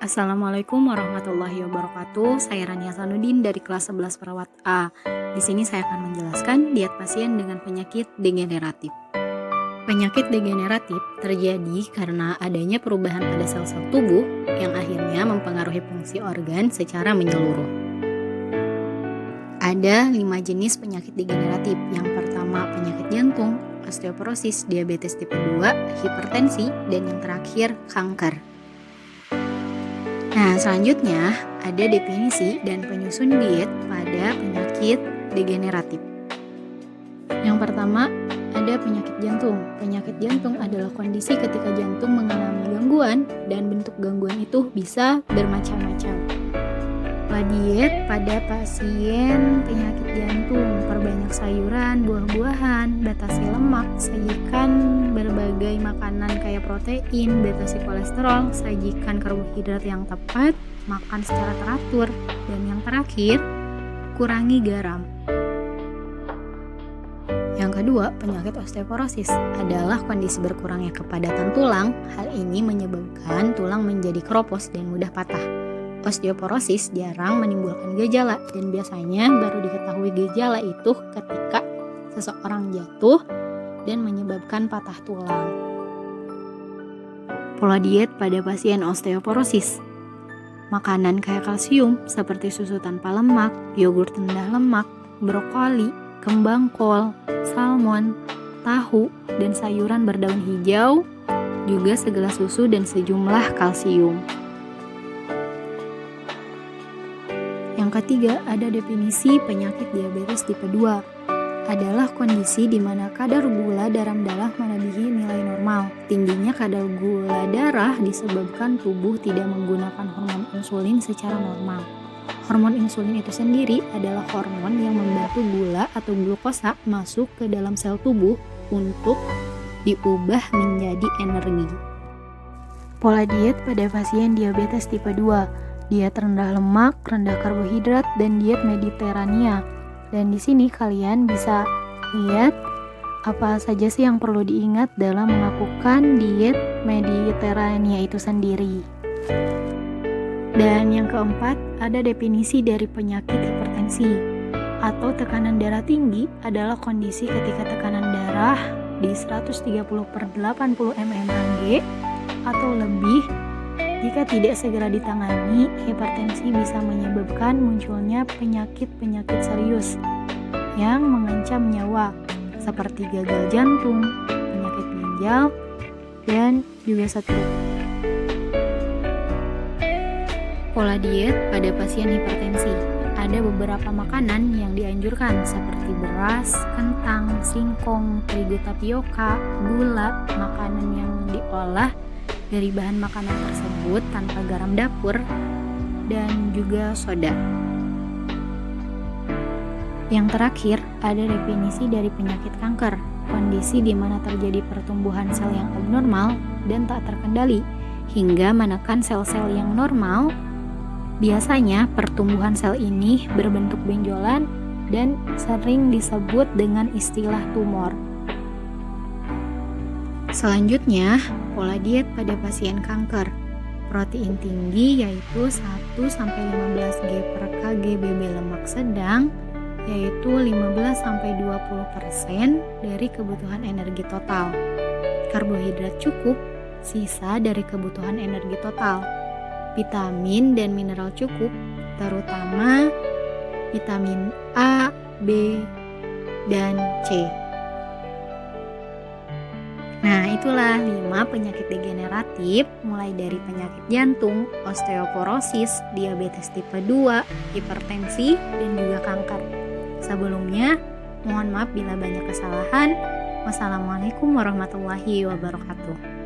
Assalamualaikum warahmatullahi wabarakatuh. Saya Rania Sanudin dari kelas 11 perawat A. Di sini saya akan menjelaskan diet pasien dengan penyakit degeneratif. Penyakit degeneratif terjadi karena adanya perubahan pada sel-sel tubuh yang akhirnya mempengaruhi fungsi organ secara menyeluruh. Ada 5 jenis penyakit degeneratif. Yang pertama penyakit jantung, osteoporosis, diabetes tipe 2, hipertensi, dan yang terakhir kanker. Nah, selanjutnya ada definisi dan penyusun diet pada penyakit degeneratif. Yang pertama, ada penyakit jantung. Penyakit jantung adalah kondisi ketika jantung mengalami gangguan dan bentuk gangguan itu bisa bermacam-macam. Diet pada pasien penyakit jantung: perbanyak sayuran, buah-buahan, batasi lemak, sajikan berbagai makanan kaya protein, batasi kolesterol, sajikan karbohidrat yang tepat, makan secara teratur, dan yang terakhir, kurangi garam. Yang kedua, penyakit osteoporosis adalah kondisi berkurangnya kepadatan tulang. Hal ini menyebabkan tulang menjadi keropos dan mudah patah. Osteoporosis jarang menimbulkan gejala dan biasanya baru diketahui gejala itu ketika seseorang jatuh dan menyebabkan patah tulang. Pola diet pada pasien osteoporosis: makanan kaya kalsium seperti susu tanpa lemak, yogurt rendah lemak, brokoli, kembang kol, salmon, tahu, dan sayuran berdaun hijau, juga segelas susu dan sejumlah kalsium. Yang ketiga, ada definisi penyakit diabetes tipe 2. Adalah kondisi di mana kadar gula dalam darah melebihi nilai normal. Tingginya kadar gula darah disebabkan tubuh tidak menggunakan hormon insulin secara normal. Hormon insulin itu sendiri adalah hormon yang membantu gula atau glukosa masuk ke dalam sel tubuh untuk diubah menjadi energi. Pola diet pada pasien diabetes tipe 2: diet rendah lemak, rendah karbohidrat, dan diet Mediterania. Dan di sini kalian bisa lihat apa saja sih yang perlu diingat dalam melakukan diet Mediterania itu sendiri. Dan yang keempat, ada definisi dari penyakit hipertensi atau tekanan darah tinggi adalah kondisi ketika tekanan darah di 130/80 mmHg atau lebih. Jika tidak segera ditangani, hipertensi bisa menyebabkan munculnya penyakit-penyakit serius yang mengancam nyawa seperti gagal jantung, penyakit ginjal, dan juga stroke. Pola diet pada pasien hipertensi: ada beberapa makanan yang dianjurkan seperti beras, kentang, singkong, terigu tapioka, gula, makanan yang diolah dari bahan makanan tersebut tanpa garam dapur, dan juga soda. Yang terakhir, ada definisi dari penyakit kanker, kondisi di mana terjadi pertumbuhan sel yang abnormal dan tak terkendali hingga menekan sel-sel yang normal. Biasanya pertumbuhan sel ini berbentuk benjolan dan sering disebut dengan istilah tumor. Selanjutnya, pola diet pada pasien kanker: protein tinggi yaitu 1-15 g per kgbb, lemak sedang yaitu 15-20% dari kebutuhan energi total, karbohidrat cukup, sisa dari kebutuhan energi total, vitamin dan mineral cukup, terutama vitamin A, B, dan C. Nah, itulah 5 penyakit degeneratif, mulai dari penyakit jantung, osteoporosis, diabetes tipe 2, hipertensi, dan juga kanker. Sebelumnya, mohon maaf bila banyak kesalahan. Wassalamualaikum warahmatullahi wabarakatuh.